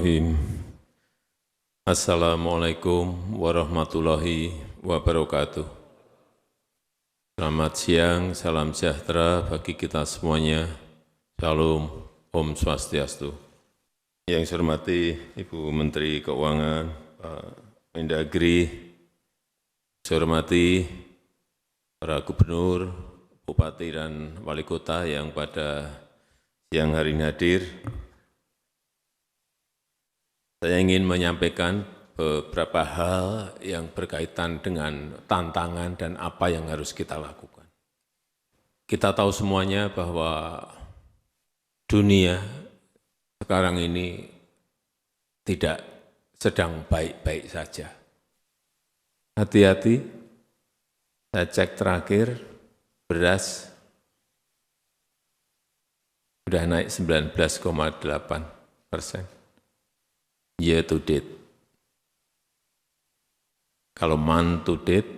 Bismillahirrahmanirrahim. Assalamualaikum warahmatullahi wabarakatuh. Selamat siang, salam sejahtera bagi kita semuanya. Shalom, Om Swastiastu. Yang saya hormati Ibu Menteri Keuangan, Pak Mendagri, saya hormati para gubernur, bupati dan wali kota yang pada siang hari ini hadir. Saya ingin menyampaikan beberapa hal yang berkaitan dengan tantangan dan apa yang harus kita lakukan. Kita tahu semuanya bahwa dunia sekarang ini tidak sedang baik-baik saja. Hati-hati, saya cek terakhir, beras sudah naik 19,8%. Year to date. Kalau month to date,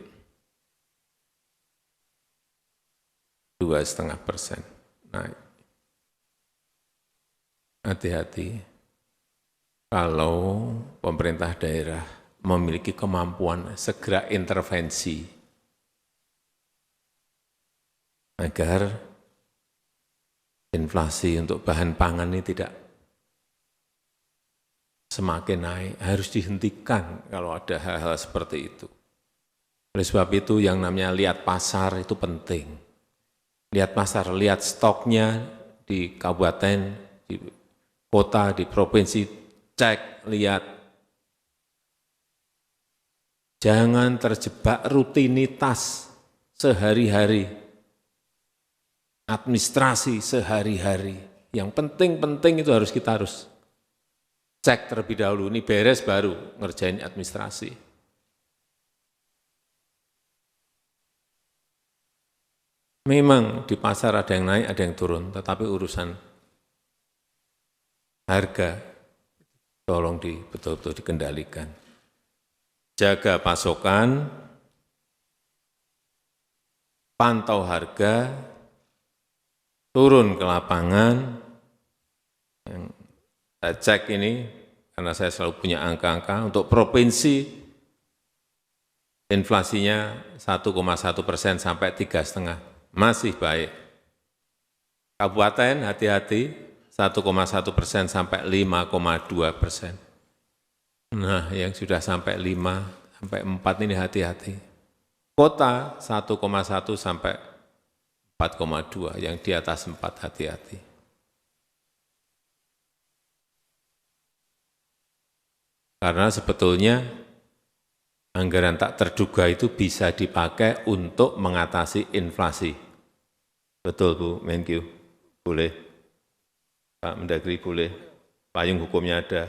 2,5% naik. Hati-hati, kalau pemerintah daerah memiliki kemampuan segera intervensi agar inflasi untuk bahan pangan ini tidak semakin naik, harus dihentikan kalau ada hal-hal seperti itu. Oleh sebab itu yang namanya lihat pasar itu penting. Lihat pasar, lihat stoknya di kabupaten, di kota, di provinsi, cek, lihat. Jangan terjebak rutinitas sehari-hari, administrasi sehari-hari. Yang penting-penting itu kita harus cek terlebih dahulu, ini beres baru ngerjain administrasi. Memang di pasar ada yang naik, ada yang turun, tetapi urusan harga tolong betul-betul dikendalikan. Jaga pasokan, pantau harga, turun ke lapangan. Yang saya cek ini, karena saya selalu punya angka-angka, untuk provinsi inflasinya 1,1% sampai 3,5%, masih baik. Kabupaten hati-hati, 1,1% sampai 5,2%. Nah, yang sudah sampai 5, sampai 4 ini hati-hati. Kota 1,1 sampai 4,2, yang di atas 4 hati-hati. Karena sebetulnya anggaran tak terduga itu bisa dipakai untuk mengatasi inflasi. Betul Bu Menkyu, boleh. Pak Mendagri boleh. Payung hukumnya ada.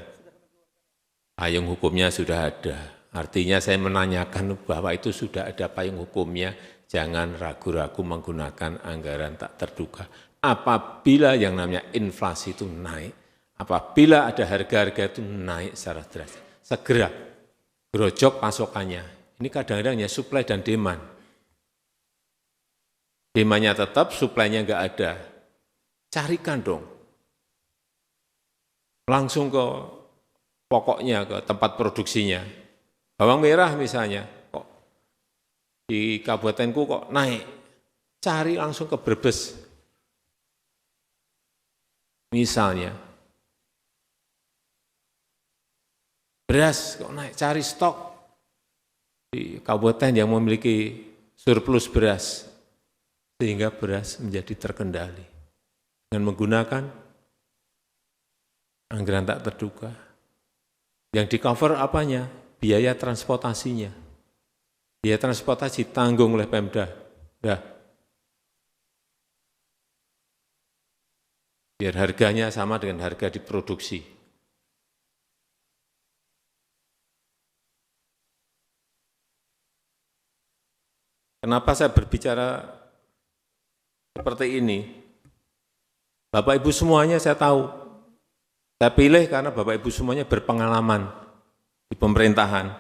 Payung hukumnya sudah ada. Artinya saya menanyakan bahwa itu sudah ada payung hukumnya, jangan ragu-ragu menggunakan anggaran tak terduga. Apabila yang namanya inflasi itu naik, apabila ada harga-harga itu naik secara drastis, segera gerojok pasokannya. Ini kadang-kadang ya supply dan demand. Demand-nya tetap, supply-nya enggak ada. Carikan dong. Langsung ke pokoknya, ke tempat produksinya. Bawang merah misalnya, kok di kabupatenku kok naik. Cari langsung ke Brebes. Misalnya, beras kok naik, cari stok di kabupaten yang memiliki surplus beras, sehingga beras menjadi terkendali. Dengan menggunakan anggaran tak terduga. Yang di-cover apanya? Biaya transportasinya. Biaya transportasi tanggung oleh Pemda. Dah. Biar harganya sama dengan harga diproduksi. Kenapa saya berbicara seperti ini? Bapak Ibu semuanya saya tahu. Saya pilih karena Bapak Ibu semuanya berpengalaman di pemerintahan.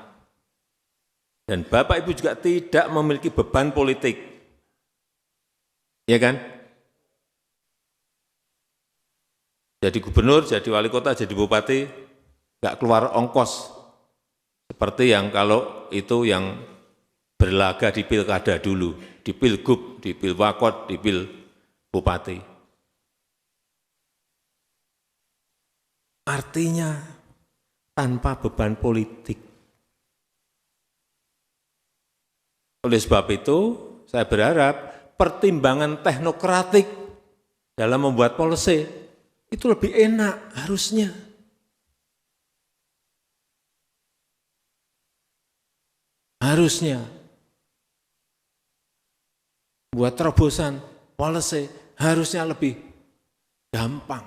Dan Bapak Ibu juga tidak memiliki beban politik. Ya kan? Jadi gubernur, jadi wali kota, jadi bupati, nggak keluar ongkos seperti yang kalau itu yang berlaga di pilkada dulu, di pilgub, di pilwakot, di pil bupati. Artinya tanpa beban politik. Oleh sebab itu, saya berharap pertimbangan teknokratik dalam membuat policy itu lebih enak harusnya. Harusnya buat terobosan policy harusnya lebih gampang.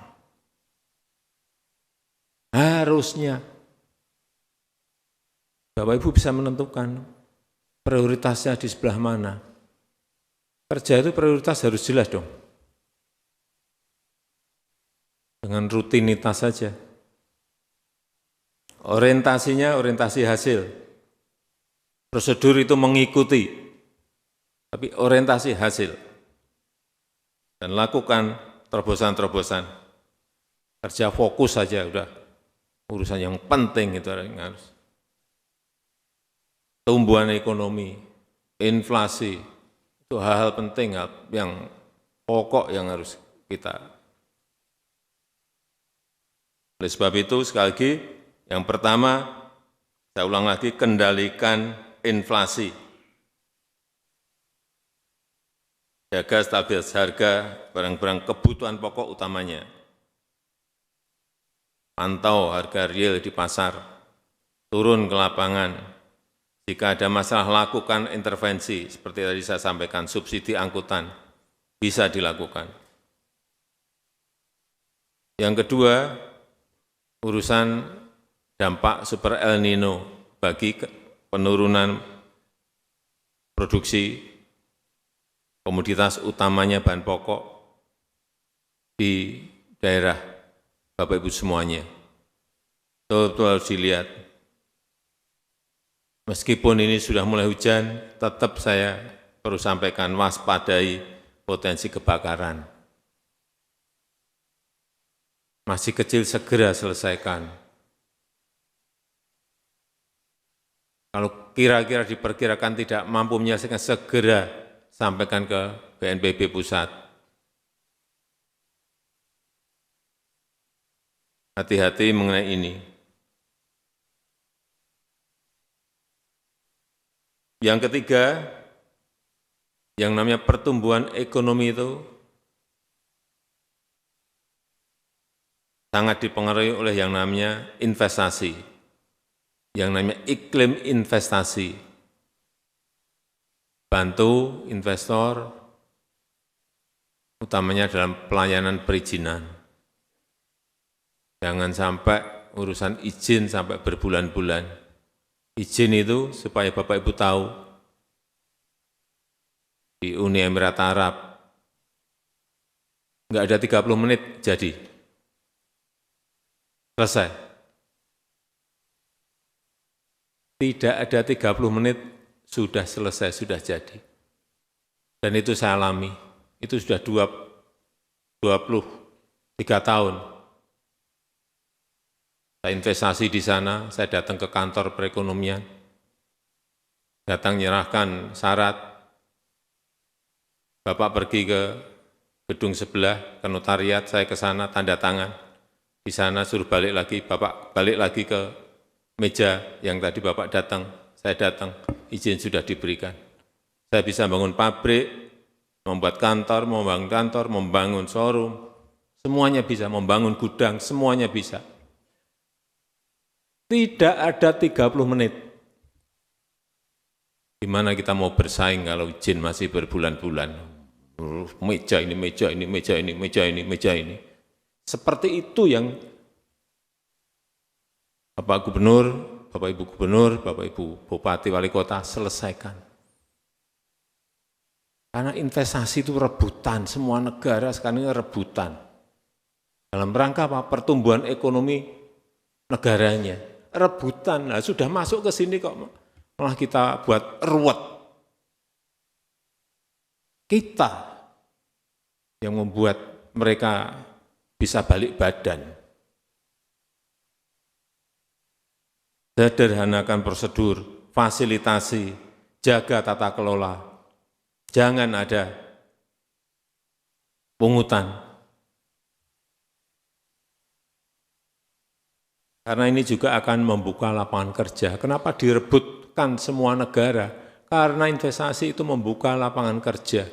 Harusnya Bapak Ibu bisa menentukan prioritasnya di sebelah mana. Kerja itu prioritas harus jelas dong. Dengan rutinitas saja. Orientasinya orientasi hasil. Prosedur itu mengikuti, tapi orientasi hasil. Dan lakukan terobosan-terobosan. Kerja fokus saja udah. Urusan yang penting itu yang harus. Tumbuhan ekonomi, inflasi, itu hal-hal penting yang pokok yang harus kita. Oleh sebab itu, sekali lagi, yang pertama, saya ulang lagi, kendalikan inflasi. Jaga stabilitas harga barang-barang kebutuhan pokok utamanya. Pantau harga real di pasar, turun ke lapangan. Jika ada masalah, lakukan intervensi, seperti tadi saya sampaikan, subsidi angkutan, bisa dilakukan. Yang kedua, urusan dampak super El Nino bagi penurunan produksi komoditas utamanya bahan pokok di daerah Bapak Ibu semuanya. Betul-betul harus dilihat. Meskipun ini sudah mulai hujan, tetap saya perlu sampaikan waspadai potensi kebakaran. Masih kecil segera selesaikan. Kalau kira-kira diperkirakan tidak mampu menyelesaikan, segera sampaikan ke BNPB pusat. Hati-hati mengenai ini. Yang ketiga, yang namanya pertumbuhan ekonomi itu sangat dipengaruhi oleh yang namanya investasi, yang namanya iklim investasi. Bantu investor, utamanya dalam pelayanan perizinan. Jangan sampai urusan izin sampai berbulan-bulan. Izin itu supaya Bapak Ibu tahu, di Uni Emirat Arab, enggak ada 30 menit jadi. Selesai. Tidak ada 30 menit sudah selesai, sudah jadi. Dan itu saya alami. Itu sudah 23 tahun. Saya investasi di sana, saya datang ke kantor perekonomian, datang menyerahkan syarat, Bapak pergi ke gedung sebelah, ke notariat, saya ke sana, tanda tangan. Di sana suruh balik lagi, Bapak balik lagi ke meja yang tadi Bapak datang, saya datang, izin sudah diberikan. Saya bisa bangun pabrik, membuat kantor, membangun showroom, semuanya bisa, membangun gudang, semuanya bisa. Tidak ada 30 menit. Gimana kita mau bersaing kalau izin masih berbulan-bulan? Meja ini, meja ini, meja ini, meja ini, meja ini. Seperti itu yang Bapak Gubernur, Bapak Ibu Gubernur, Bapak Ibu Bupati, Wali Kota selesaikan. Karena investasi itu rebutan, semua negara sekarang ini rebutan. Dalam rangka apa? Pertumbuhan ekonomi negaranya. Rebutan, nah, sudah masuk ke sini kok malah kita buat ruwet. Kita yang membuat mereka bisa balik badan. sederhanakan prosedur, fasilitasi, jaga tata kelola, jangan ada pungutan. Karena ini juga akan membuka lapangan kerja. Kenapa direbutkan semua negara? Karena investasi itu membuka lapangan kerja.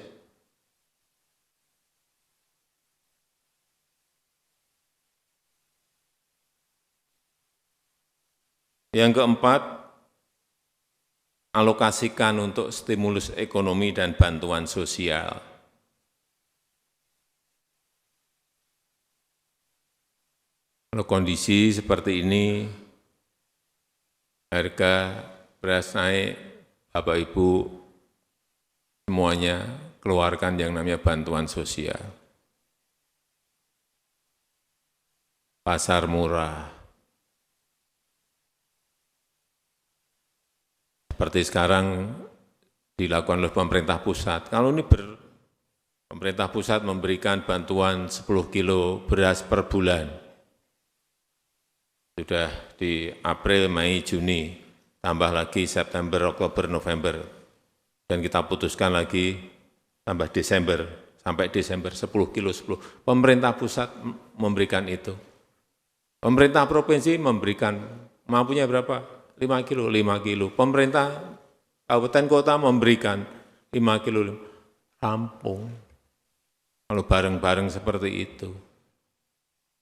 Yang keempat, alokasikan untuk stimulus ekonomi dan bantuan sosial. Kalau kondisi seperti ini, harga beras naik, Bapak Ibu semuanya keluarkan yang namanya bantuan sosial. Pasar murah. Seperti sekarang dilakukan oleh pemerintah pusat. Kalau ini pemerintah pusat memberikan bantuan 10 kilo beras per bulan. Sudah di April, Mei, Juni, tambah lagi September, Oktober, November. Dan kita putuskan lagi tambah Desember, sampai Desember 10 kilo 10. Pemerintah pusat memberikan itu. Pemerintah provinsi memberikan, mampunya berapa? 5 kilo, 5 kilo. Pemerintah kabupaten kota memberikan 5 kilo. Rampung. Kalau bareng-bareng seperti itu.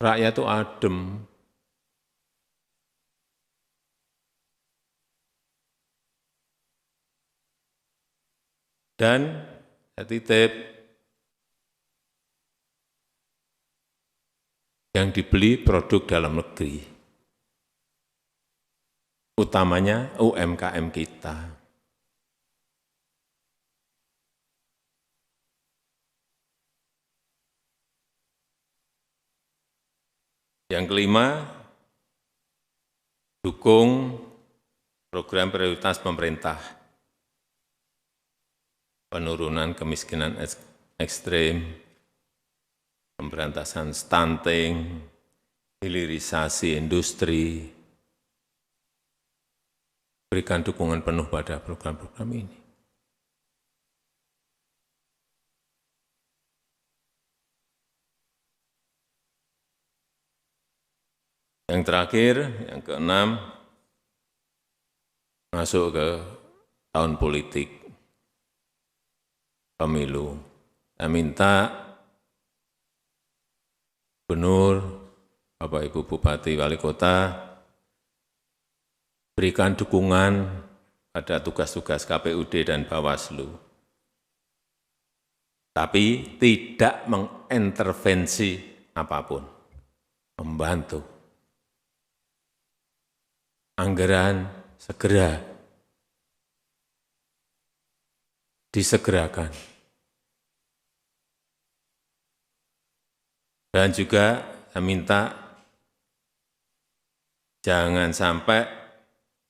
Rakyat itu adem. Dan saya titip yang dibeli produk dalam negeri, utamanya UMKM kita. Yang kelima, dukung program prioritas pemerintah. Penurunan kemiskinan ekstrim, pemberantasan stunting, hilirisasi industri, berikan dukungan penuh pada program-program ini. Yang terakhir, yang keenam, masuk ke tahun politik. Pemilu. Saya minta Gubernur, Bapak Ibu Bupati, Wali Kota, berikan dukungan pada tugas-tugas KPUD dan Bawaslu. Tapi tidak mengintervensi apapun, membantu. Anggaran segera disegerakan. Dan juga saya minta jangan sampai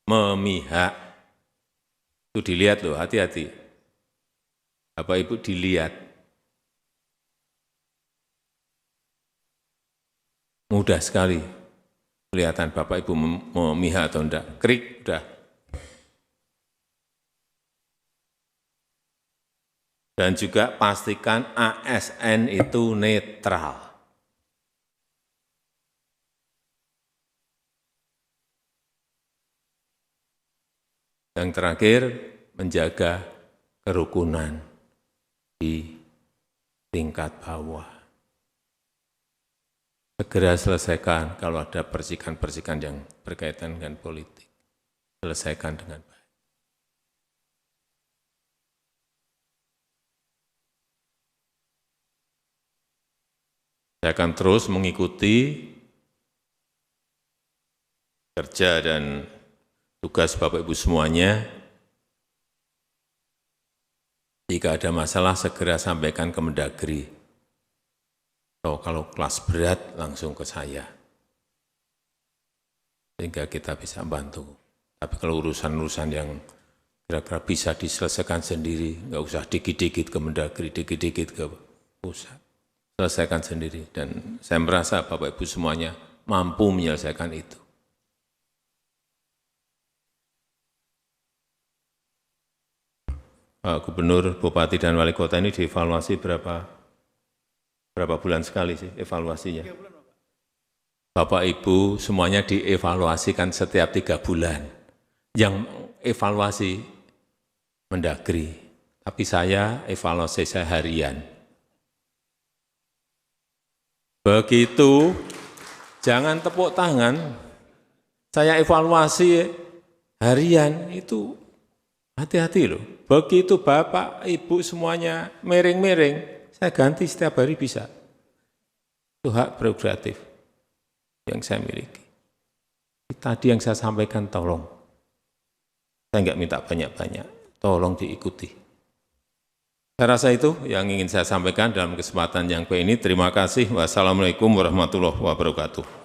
memihak. Itu dilihat loh, hati-hati. Bapak Ibu dilihat. Mudah sekali kelihatan Bapak Ibu memihak atau enggak. Krik, udah. Dan juga pastikan ASN itu netral. Yang terakhir, menjaga kerukunan di tingkat bawah. Segera selesaikan kalau ada percikan-percikan yang berkaitan dengan politik. Selesaikan dengan baik. Saya akan terus mengikuti kerja dan tugas Bapak Ibu semuanya. Jika ada masalah segera sampaikan ke Mendagri. Kalau kelas berat langsung ke saya. Sehingga kita bisa bantu. Tapi kalau urusan-urusan yang kira-kira bisa diselesaikan sendiri, nggak usah dikit-dikit ke Mendagri, dikit-dikit ke pusat. Selesaikan sendiri. Dan saya merasa Bapak Ibu semuanya mampu menyelesaikan itu. Pak Gubernur, Bupati, dan Wali Kota ini dievaluasi berapa bulan sekali sih evaluasinya? Bapak Ibu semuanya dievaluasikan setiap 3 bulan. Yang evaluasi Mendagri, tapi saya evaluasi saya harian. Begitu, jangan tepuk tangan, saya evaluasi harian itu hati-hati loh. Begitu Bapak, Ibu semuanya miring-miring, saya ganti setiap hari bisa. Itu hak prerogatif yang saya miliki. Tadi yang saya sampaikan tolong. Saya enggak minta banyak-banyak, tolong diikuti. Saya rasa itu yang ingin saya sampaikan dalam kesempatan yang baik ini. Terima kasih. Wassalamualaikum warahmatullahi wabarakatuh.